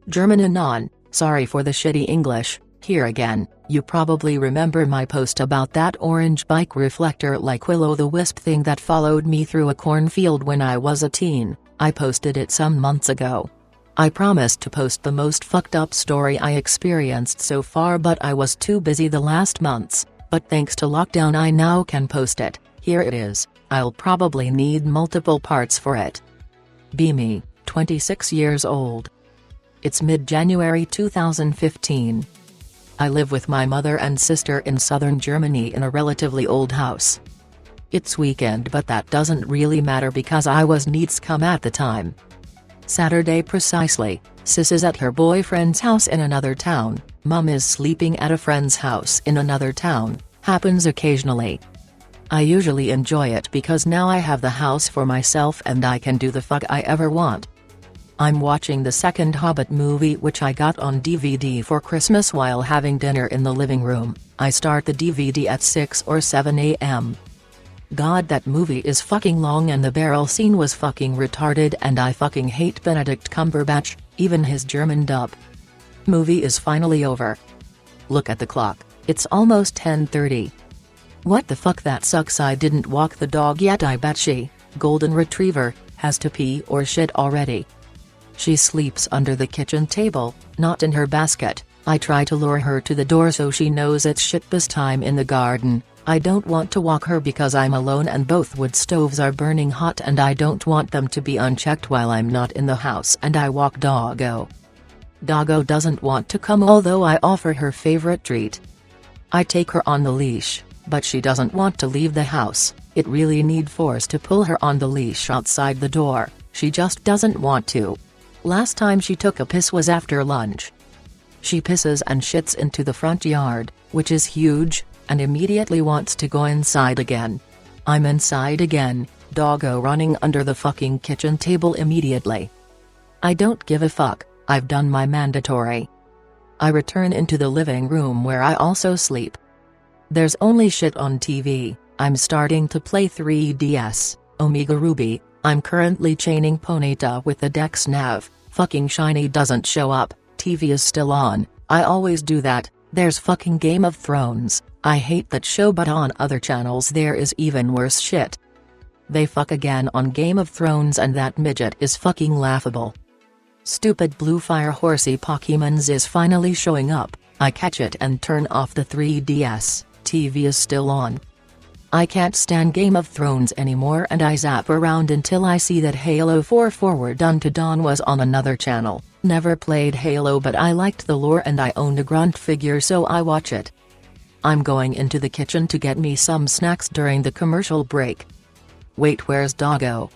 German Anon, sorry for the shitty English, here again. You probably remember my post about that orange bike reflector like will-o'-the-wisp thing that followed me through a cornfield when I was a teen. I posted it some months ago. I promised to post the most fucked up story I experienced so far, but I was too busy the last months, but thanks to lockdown I now can post it. Here it is. I'll probably need multiple parts for it. Be me, 26 years old. It's mid-January 2015. I live with my mother and sister in southern Germany in a relatively old house. It's weekend, but that doesn't really matter because I was needs come at the time. Saturday precisely, sis is at her boyfriend's house in another town, mum is sleeping at a friend's house in another town, happens occasionally. I usually enjoy it because now I have the house for myself and I can do the fuck I ever want. I'm watching the second Hobbit movie, which I got on DVD for Christmas while having dinner in the living room. I start the DVD at 6 or 7 a.m. God, that movie is fucking long and the barrel scene was fucking retarded and I fucking hate Benedict Cumberbatch, even his German dub. Movie is finally over. Look at the clock, it's almost 10:30. What the fuck, that sucks. I didn't walk the dog yet. I bet she, golden retriever, has to pee or shit already. She sleeps under the kitchen table, not in her basket. I try to lure her to the door so she knows it's shitbus time in the garden. I don't want to walk her because I'm alone and both wood stoves are burning hot and I don't want them to be unchecked while I'm not in the house and I walk Doggo. Doggo doesn't want to come although I offer her favorite treat. I take her on the leash, but she doesn't want to leave the house. It really need force to pull her on the leash outside the door, she just doesn't want to. Last time she took a piss was after lunch. She pisses and shits into the front yard, which is huge, and immediately wants to go inside again. I'm inside again, Doggo running under the fucking kitchen table immediately. I don't give a fuck, I've done my mandatory. I return into the living room where I also sleep. There's only shit on TV. I'm starting to play 3DS, Omega Ruby. I'm currently chaining Ponyta with the Dex Nav, fucking Shiny doesn't show up, TV is still on, I always do that. There's fucking Game of Thrones, I hate that show, but on other channels there is even worse shit. They fuck again on Game of Thrones and that midget is fucking laughable. Stupid blue fire horsey Pokemons is finally showing up, I catch it and turn off the 3DS, TV is still on. I can't stand Game of Thrones anymore and I zap around until I see that Halo 4 Forward Unto Dawn was on another channel. Never played Halo but I liked the lore and I owned a Grunt figure so I watch it. I'm going into the kitchen to get me some snacks during the commercial break. Wait, where's Doggo?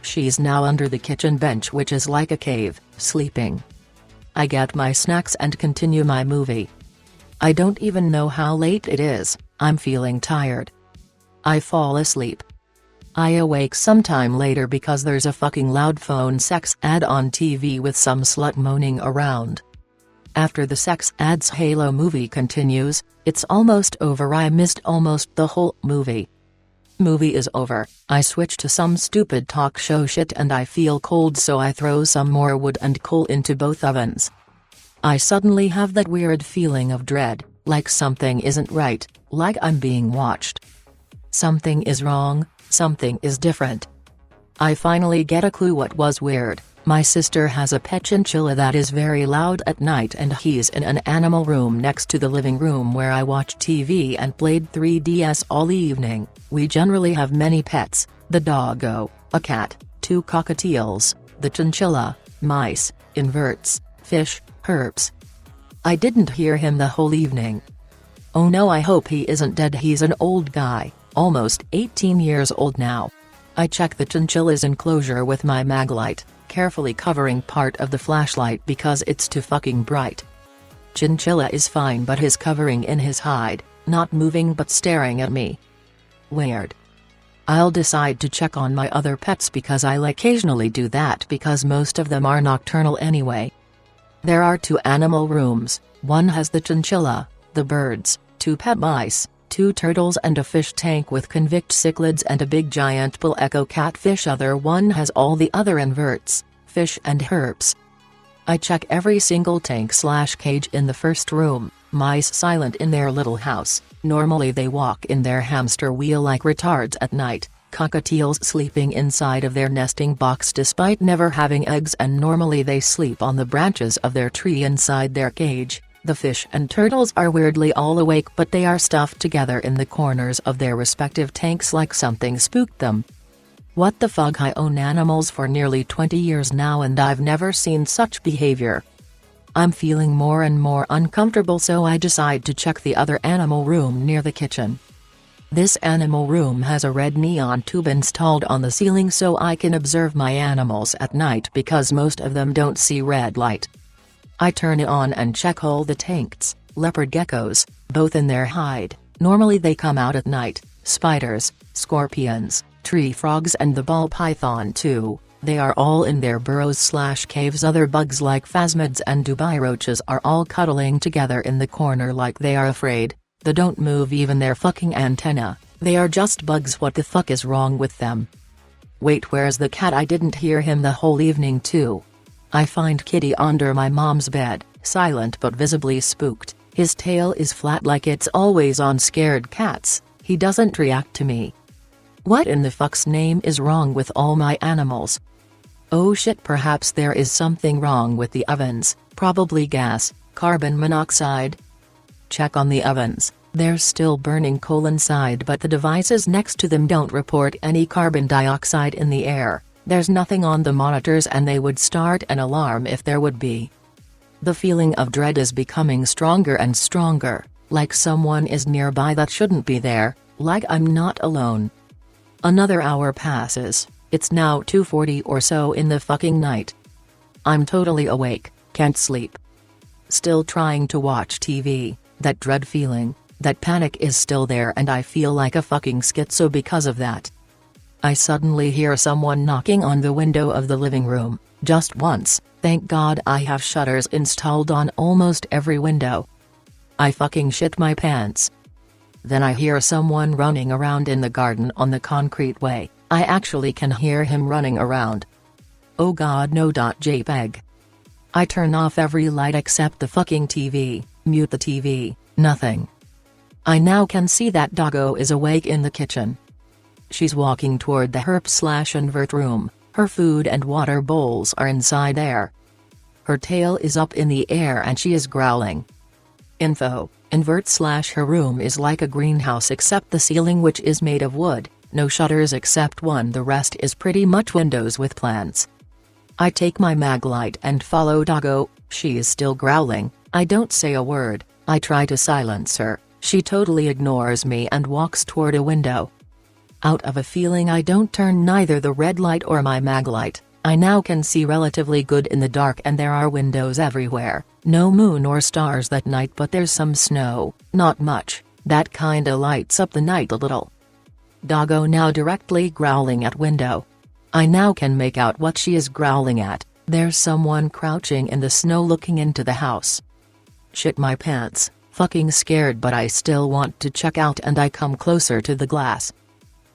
She's now under the kitchen bench, which is like a cave, sleeping. I get my snacks and continue my movie. I don't even know how late it is, I'm feeling tired. I fall asleep. I awake sometime later because there's a fucking loud phone sex ad on TV with some slut moaning around. After the sex ad's Halo movie continues, it's almost over. I missed almost the whole movie. Movie is over, I switch to some stupid talk show shit and I feel cold so I throw some more wood and coal into both ovens. I suddenly have that weird feeling of dread, like something isn't right, like I'm being watched. Something is wrong, something is different. I finally get a clue what was weird. My sister has a pet chinchilla that is very loud at night and he's in an animal room next to the living room where I watch TV and played 3DS all evening. We generally have many pets, the doggo, a cat, 2 cockatiels, the chinchilla, mice, inverts, fish, herps. I didn't hear him the whole evening. Oh no, I hope he isn't dead. He's an old guy, almost 18 years old now. I check the chinchilla's enclosure with my mag light, carefully covering part of the flashlight because it's too fucking bright. Chinchilla is fine but his covering in his hide, not moving but staring at me. Weird. I'll decide to check on my other pets because I'll occasionally do that because most of them are nocturnal anyway. There are 2 animal rooms, one has the chinchilla, the birds, 2 pet mice, 2 turtles and a fish tank with convict cichlids and a big giant bull echo catfish. Other one has all the other inverts, fish and herps. I check every single tank/cage in the first room. Mice silent in their little house. Normally they walk in their hamster wheel like retards at night. Cockatiels sleeping inside of their nesting box despite never having eggs, and normally they sleep on the branches of their tree inside their cage. The fish and turtles are weirdly all awake, but they are stuffed together in the corners of their respective tanks like something spooked them. What the fuck, I own animals for nearly 20 years now and I've never seen such behavior. I'm feeling more and more uncomfortable, so I decide to check the other animal room near the kitchen. This animal room has a red neon tube installed on the ceiling so I can observe my animals at night because most of them don't see red light. I turn it on and check all the tanks. Leopard geckos, both in their hide, normally they come out at night. Spiders, scorpions, tree frogs and the ball python too, they are all in their burrows/caves. Other bugs like phasmids and Dubai roaches are all cuddling together in the corner like they are afraid. They don't move even their fucking antenna. They are just bugs. What the fuck is wrong with them? Wait, where's the cat? I didn't hear him the whole evening too. I find Kitty under my mom's bed, silent but visibly spooked. His tail is flat like it's always on scared cats. He doesn't react to me. What in the fuck's name is wrong with all my animals? Oh shit, perhaps there is something wrong with the ovens, probably gas, carbon monoxide. Check on the ovens, they're still burning coal inside but the devices next to them don't report any carbon dioxide in the air. There's nothing on the monitors and they would start an alarm if there would be. The feeling of dread is becoming stronger and stronger, like someone is nearby that shouldn't be there, like I'm not alone. Another hour passes, it's now 2:40 or so in the fucking night. I'm totally awake, can't sleep. Still trying to watch TV, that dread feeling, that panic is still there and I feel like a fucking schizo because of that. I suddenly hear someone knocking on the window of the living room, just once. Thank God I have shutters installed on almost every window. I fucking shit my pants. Then I hear someone running around in the garden on the concrete way. I actually can hear him running around. Oh God no. JPEG. I turn off every light except the fucking TV, mute the TV, nothing. I now can see that doggo is awake in the kitchen. She's walking toward the herp/invert room, her food and water bowls are inside there. Her tail is up in the air and she is growling. Info: invert/her room is like a greenhouse except the ceiling, which is made of wood, no shutters except one, the rest is pretty much windows with plants. I take my mag light and follow doggo. She is still growling. I don't say a word. I try to silence her, she totally ignores me and walks toward a window. Out of a feeling I don't turn neither the red light or my mag light. I now can see relatively good in the dark and there are windows everywhere. No moon or stars that night but there's some snow, not much, that kinda lights up the night a little. Doggo now directly growling at window. I now can make out what she is growling at. There's someone crouching in the snow looking into the house. Shit my pants, fucking scared but I still want to check out and I come closer to the glass.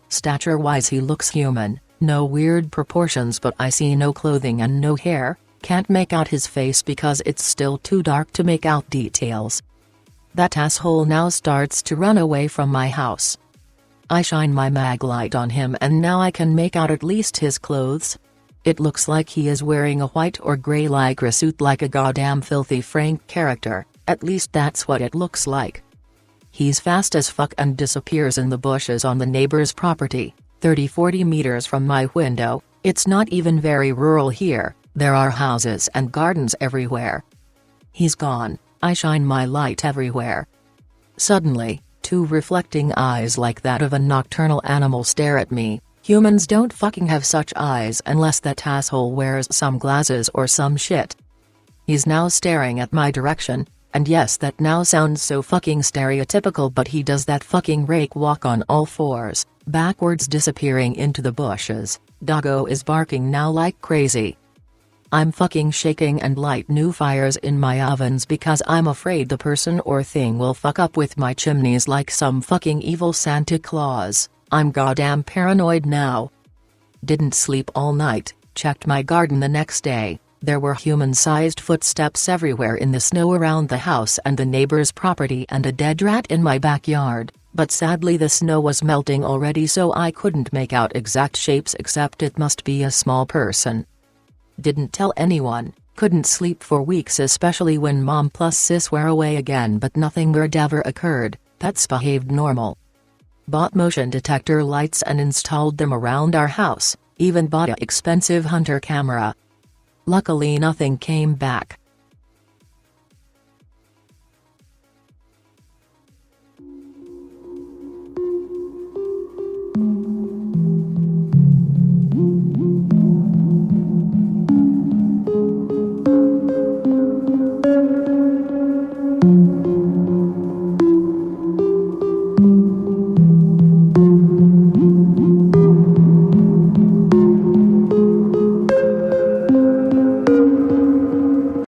Stature-wise he looks human, no weird proportions but I see no clothing and no hair, can't make out his face because it's still too dark to make out details. That asshole now starts to run away from my house. I shine my mag light on him and now I can make out at least his clothes. It looks like he is wearing a white or grey lycra suit like a goddamn filthy Frank character, at least that's what it looks like. He's fast as fuck and disappears in the bushes on the neighbor's property, 30-40 meters from my window. It's not even very rural here, there are houses and gardens everywhere. He's gone. I shine my light everywhere. Suddenly, two reflecting eyes like that of a nocturnal animal stare at me. Humans don't fucking have such eyes unless that asshole wears some glasses or some shit. He's now staring at my direction. And yes, that now sounds so fucking stereotypical but he does that fucking rake walk on all fours, backwards disappearing into the bushes. Doggo is barking now like crazy. I'm fucking shaking and light new fires in my ovens because I'm afraid the person or thing will fuck up with my chimneys like some fucking evil Santa Claus. I'm goddamn paranoid now. Didn't sleep all night, checked my garden the next day. There were human-sized footsteps everywhere in the snow around the house and the neighbor's property, and a dead rat in my backyard, but sadly the snow was melting already, so I couldn't make out exact shapes except it must be a small person. Didn't tell anyone, couldn't sleep for weeks, especially when mom plus sis were away again, but nothing weird ever occurred, pets behaved normal. Bought motion detector lights and installed them around our house, even bought an expensive hunter camera. Luckily nothing came back.